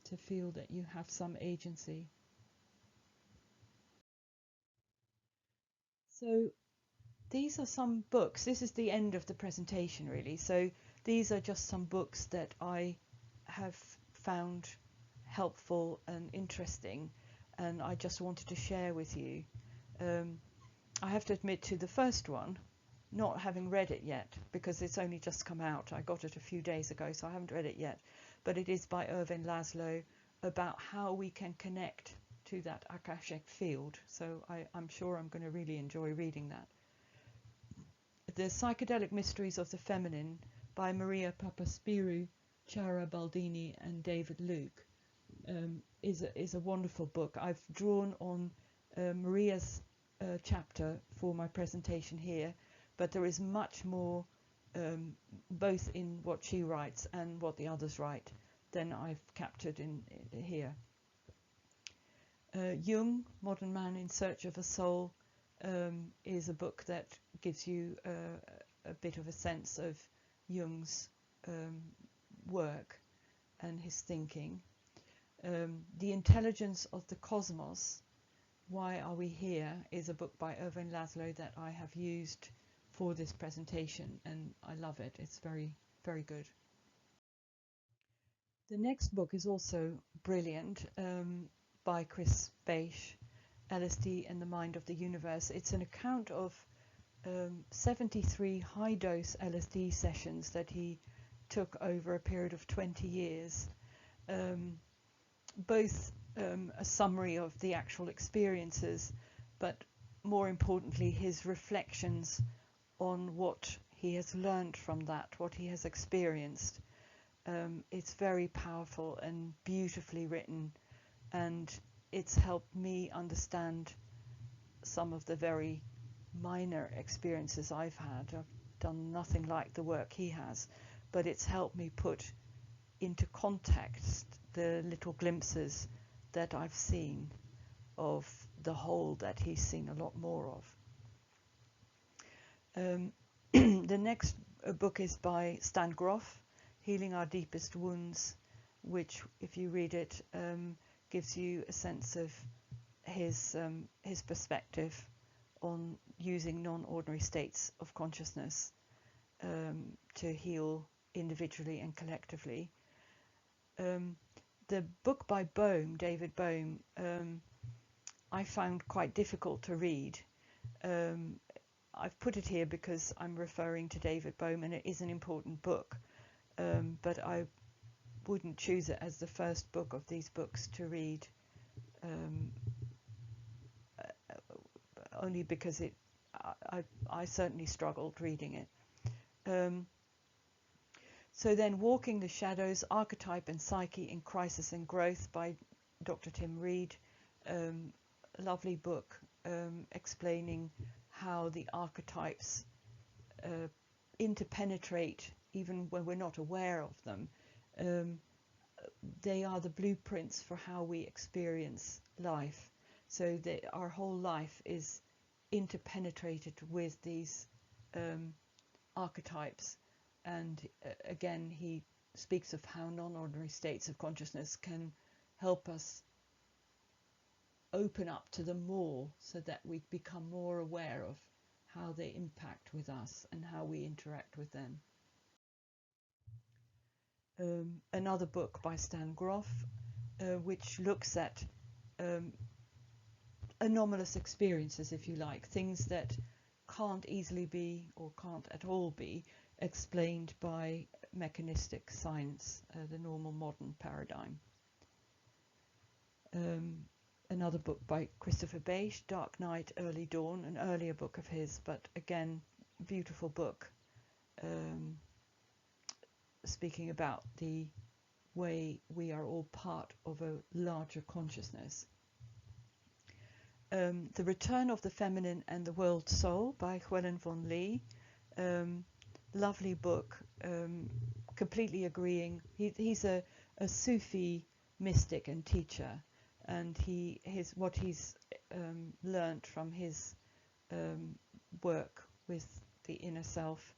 to feel that you have some agency. So these are some books. This is the end of the presentation, really. So these are just some books that I have found helpful and interesting, and I just wanted to share with you. I have to admit to the first one, not having read it yet, because it's only just come out. I got it a few days ago, so I haven't read it yet. But it is by Ervin Laszlo, about how we can connect to that Akashic field. So I'm sure I'm going to really enjoy reading that. The Psychedelic Mysteries of the Feminine by Maria Papaspyrou, Chiara Baldini and David Luke is a wonderful book. I've drawn on Maria's chapter for my presentation here, but there is much more both in what she writes and what the others write than I've captured in here. Jung, Modern Man in Search of a Soul, is a book that gives you a bit of a sense of Jung's work and his thinking. The Intelligence of the Cosmos, Why Are We Here, is a book by Ervin Laszlo that I have used for this presentation, and I love it. It's very, very good. The next book is also brilliant, by Chris Beisch, LSD and the Mind of the Universe. It's an account of 73 high-dose LSD sessions that he took over a period of 20 years. Both a summary of the actual experiences, but more importantly his reflections on what he has learned from that, what he has experienced. It's very powerful and beautifully written, and it's helped me understand some of the very minor experiences I've had. I've done nothing like the work he has, but it's helped me put into context the little glimpses that I've seen of the whole that he's seen a lot more of. The next book is by Stan Grof, Healing Our Deepest Wounds, which, if you read it, gives you a sense of his perspective on using non-ordinary states of consciousness to heal individually and collectively. The book by Bohm, David Bohm, I found quite difficult to read. I've put it here because I'm referring to David Bohm, and it is an important book, but I wouldn't choose it as the first book of these books to read, only because I certainly struggled reading it. So then Walking the Shadows, Archetype and Psyche in Crisis and Growth by Dr. Tim Reed, a lovely book explaining how the archetypes interpenetrate even when we're not aware of them. They are the blueprints for how we experience life, so that our whole life is interpenetrated with these archetypes. And again, he speaks of how non-ordinary states of consciousness can help us open up to them more, so that we become more aware of how they impact with us and how we interact with them. Another book by Stan Grof, which looks at anomalous experiences, if you like, things that can't easily be, or can't at all be, explained by mechanistic science, the normal modern paradigm. Another book by Christopher Beige, Dark Night, Early Dawn, an earlier book of his, but again, beautiful book, speaking about the way we are all part of a larger consciousness. The Return of the Feminine and the World Soul by Gwelyn von Lee. Lovely book, completely agreeing. He's a Sufi mystic and teacher, and what he's learnt from his work with the inner self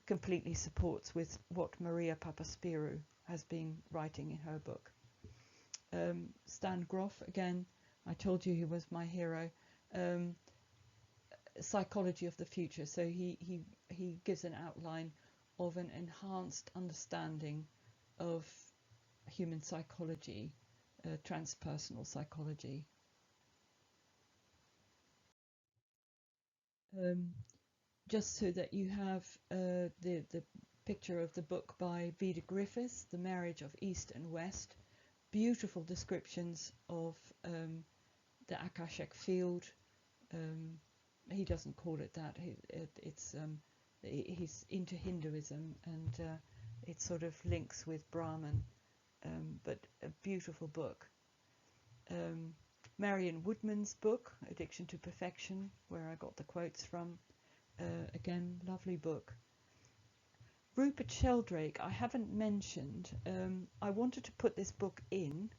completely supports with what Maria Papaspyrou has been writing in her book. Stan Grof, again, I told you he was my hero. Psychology of the Future. So he gives an outline of an enhanced understanding of human psychology, transpersonal psychology. Just so that you have the picture of the book by Vida Griffiths, The Marriage of East and West. Beautiful descriptions of the Akashic field. He doesn't call it that. He's into Hinduism, and it sort of links with Brahman, but a beautiful book. Marion Woodman's book, Addiction to Perfection, where I got the quotes from. Again, lovely book. Rupert Sheldrake, I haven't mentioned. I wanted to put this book in.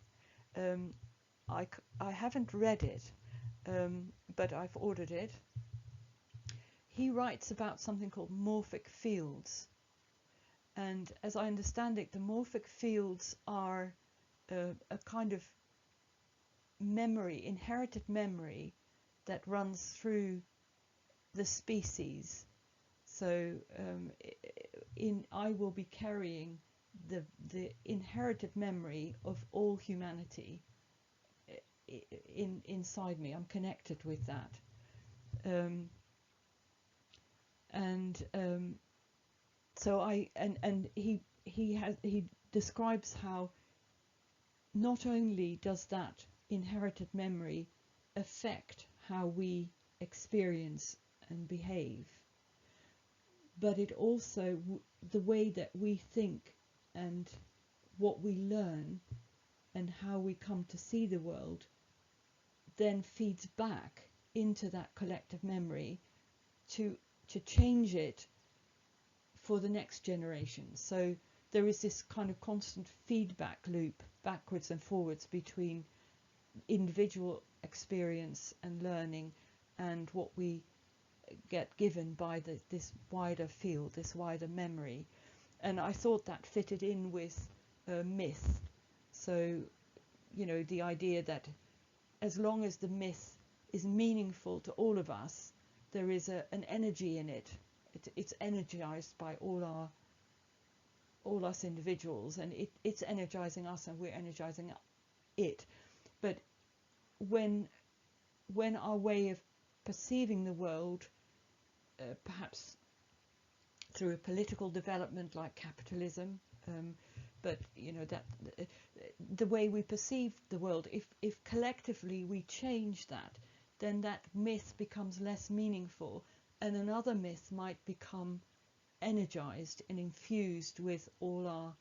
I haven't read it, but I've ordered it. He writes about something called morphic fields. And as I understand it, the morphic fields are a kind of memory, inherited memory, that runs through the species. So I will be carrying the inherited memory of all humanity inside me. I'm connected with that. So he describes how not only does that inherited memory affect how we experience and behave, but it also, the way that we think and what we learn and how we come to see the world then feeds back into that collective memory to change it for the next generation. So there is this kind of constant feedback loop backwards and forwards between individual experience and learning and what we get given by this wider field, this wider memory. And I thought that fitted in with myth. So, you know, the idea that as long as the myth is meaningful to all of us, there is an energy in it. It's energized by all us individuals, and it's energizing us, and we're energizing it. But when our way of perceiving the world, perhaps through a political development like capitalism, but you know that the way we perceive the world, if collectively we change that, then that myth becomes less meaningful, and another myth might become energized and infused with all our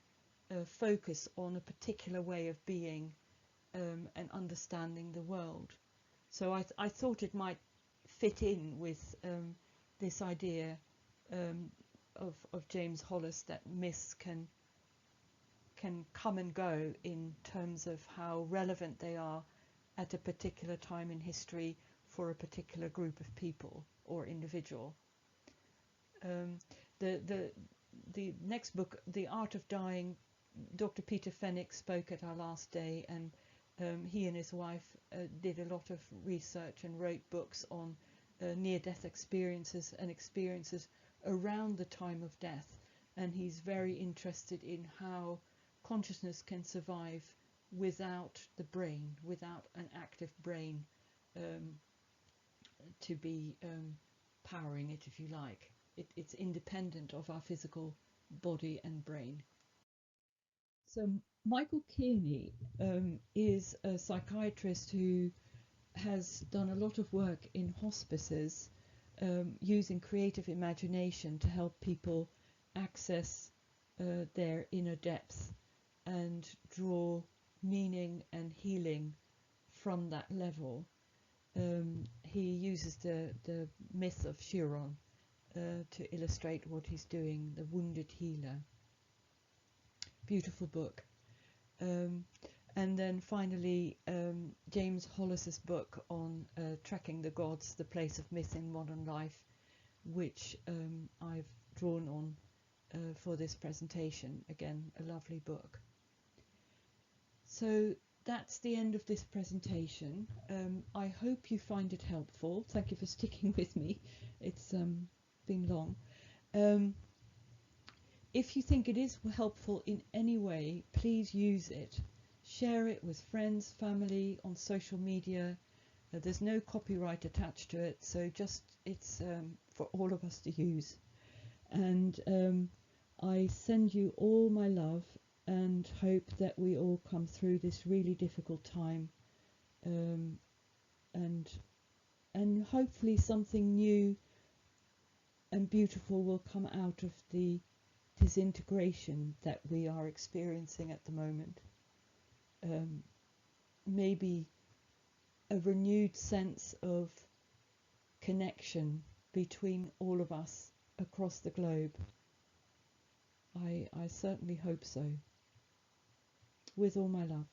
focus on a particular way of being and understanding the world. So I thought it might fit in with this idea of James Hollis, that myths can come and go in terms of how relevant they are at a particular time in history for a particular group of people or individual. The the next book, The Art of Dying, Dr. Peter Fenwick spoke at our last day, and he and his wife did a lot of research and wrote books on near-death experiences and experiences around the time of death. And he's very interested in how consciousness can survive without the brain, without an active brain to be powering it, if you like. It's independent of our physical body and brain. So Michael Kearney is a psychiatrist who has done a lot of work in hospices using creative imagination to help people access their inner depth and draw meaning and healing from that level. He uses the myth of Chiron to illustrate what he's doing, the wounded healer. Beautiful book. And then finally, James Hollis's book on Tracking the Gods, the Place of Myth in Modern Life, which I've drawn on for this presentation. Again, a lovely book. So that's the end of this presentation. I hope you find it helpful. Thank you for sticking with me. It's been long. If you think it is helpful in any way, please use it. Share it with friends, family, on social media. There's no copyright attached to it, so just it's for all of us to use. And I send you all my love and hope that we all come through this really difficult time, and hopefully something new and beautiful will come out of the disintegration that we are experiencing at the moment. Maybe a renewed sense of connection between all of us across the globe. I certainly hope so. With all my love.